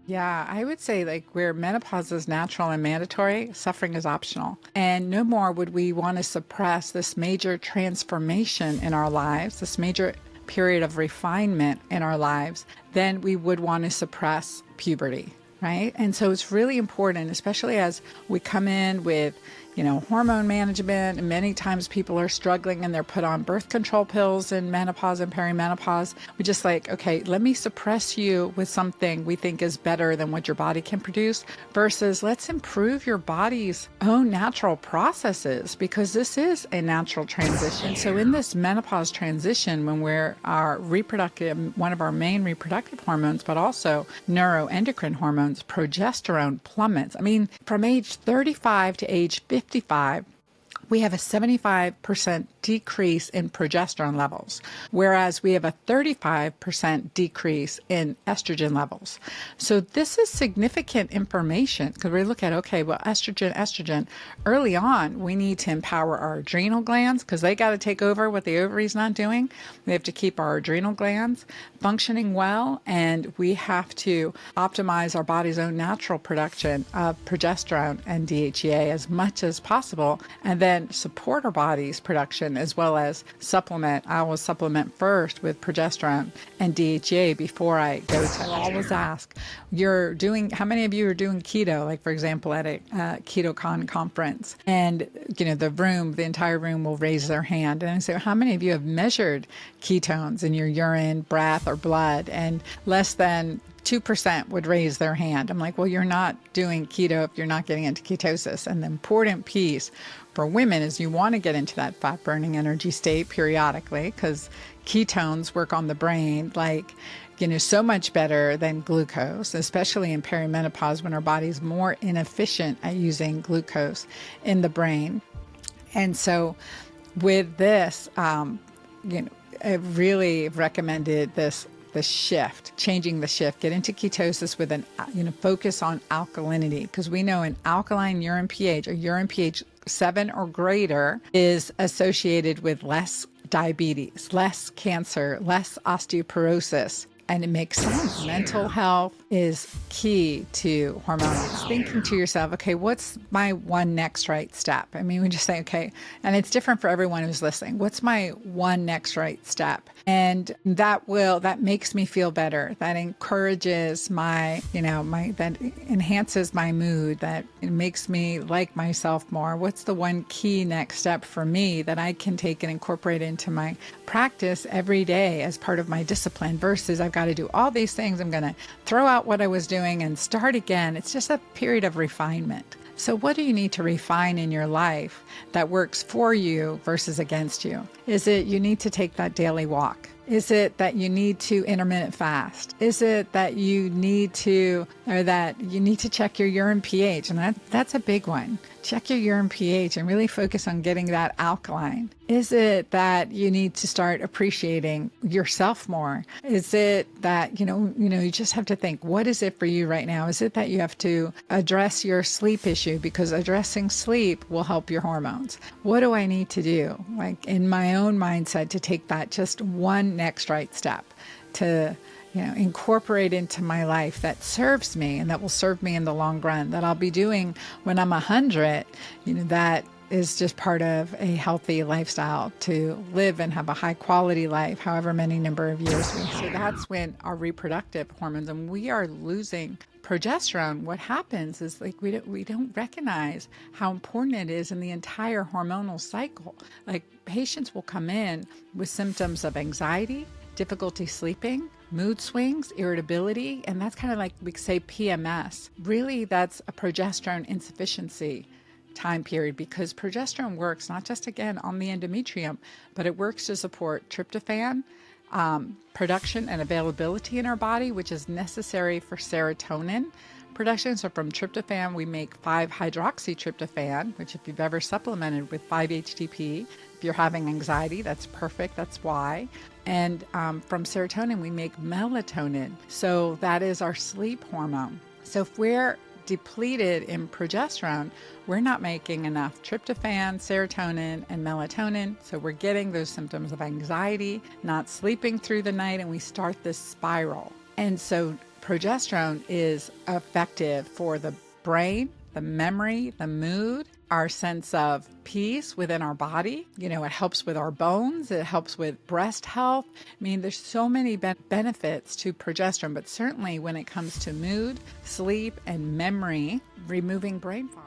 Yeah, I would say like where menopause is natural and mandatory, suffering is optional. And no more would we want to suppress this major transformation in our lives, this major period of refinement in our lives, than we would want to suppress puberty, right? And so it's really important, especially as we come in with hormone management, and many times people are struggling and they're put on birth control pills in menopause and perimenopause. We just like, okay, let me suppress you with something we think is better than what your body can produce versus let's improve your body's own natural processes because this is a natural transition. So in this menopause transition, when we're our reproductive, one of our main reproductive hormones, but also neuroendocrine hormones, progesterone plummets. I mean, from age 35 to age 55, we have a 75% decrease in progesterone levels, whereas we have a 35% decrease in estrogen levels. So this is significant information because we look at, okay, well, estrogen, early on, we need to empower our adrenal glands because they got to take over what the ovary's not doing. We have to keep our adrenal glands functioning well, and we have to optimize our body's own natural production of progesterone and DHEA as much as possible, and then support our body's production as well as supplement. I always supplement first with progesterone and DHEA before I go to. I always ask, how many of you are doing keto? Like for example, at a KetoCon conference, and the entire room will raise their hand, and I say, how many of you have measured ketones in your urine, breath, or blood? And less than 2% would raise their hand. I'm like, well, you're not doing keto if you're not getting into ketosis. And the important piece for women is you want to get into that fat burning energy state periodically because ketones work on the brain like, so much better than glucose, especially in perimenopause when our body's more inefficient at using glucose in the brain. And so with this, I really recommended the shift, changing the shift, get into ketosis with focus on alkalinity, because we know an alkaline urine pH, a urine pH 7 or greater, is associated with less diabetes, less cancer, less osteoporosis. And it makes sense. Mental health is key to hormonal. Thinking to yourself, okay, what's my one next right step? I mean, we just say, okay, and it's different for everyone who's listening. What's my one next right step? And that makes me feel better. That encourages that enhances my mood, that it makes me like myself more. What's the one key next step for me that I can take and incorporate into my practice every day as part of my discipline versus I've got to do all these things. I'm going to throw out what I was doing and start again. It's just a period of refinement. So what do you need to refine in your life that works for you versus against you? Is it you need to take that daily walk? Is it that you need to intermittent fast? Is it that you need to check your urine pH? And that's a big one. Check your urine pH and really focus on getting that alkaline. Is it that you need to start appreciating yourself more? Is it that, you just have to think, what is it for you right now? Is it that you have to address your sleep issue because addressing sleep will help your hormones? What do I need to do, like in my own mindset, to take that just one next right step to incorporate into my life that serves me and that will serve me in the long run, that I'll be doing when I'm 100, that is just part of a healthy lifestyle to live and have a high quality life, however many number of years we have. So that's when our reproductive hormones, and we are losing progesterone. What happens is like we don't recognize how important it is in the entire hormonal cycle. Like patients will come in with symptoms of anxiety, difficulty sleeping, mood swings, irritability, and that's kind of like we say PMS. Really, that's a progesterone insufficiency time period because progesterone works not just again on the endometrium, but it works to support tryptophan production and availability in our body, which is necessary for serotonin production. So from tryptophan, we make 5-hydroxytryptophan, which if you've ever supplemented with 5-HTP, if you're having anxiety, that's perfect. That's why. And from serotonin, we make melatonin. So that is our sleep hormone. So if we're depleted in progesterone, we're not making enough tryptophan, serotonin, and melatonin. So we're getting those symptoms of anxiety, not sleeping through the night, and we start this spiral. And so Progesterone is effective for the brain, the memory, the mood, our sense of peace within our body. It helps with our bones. It helps with breast health. I mean, there's so many benefits to progesterone, but certainly when it comes to mood, sleep, and memory, removing brain fog.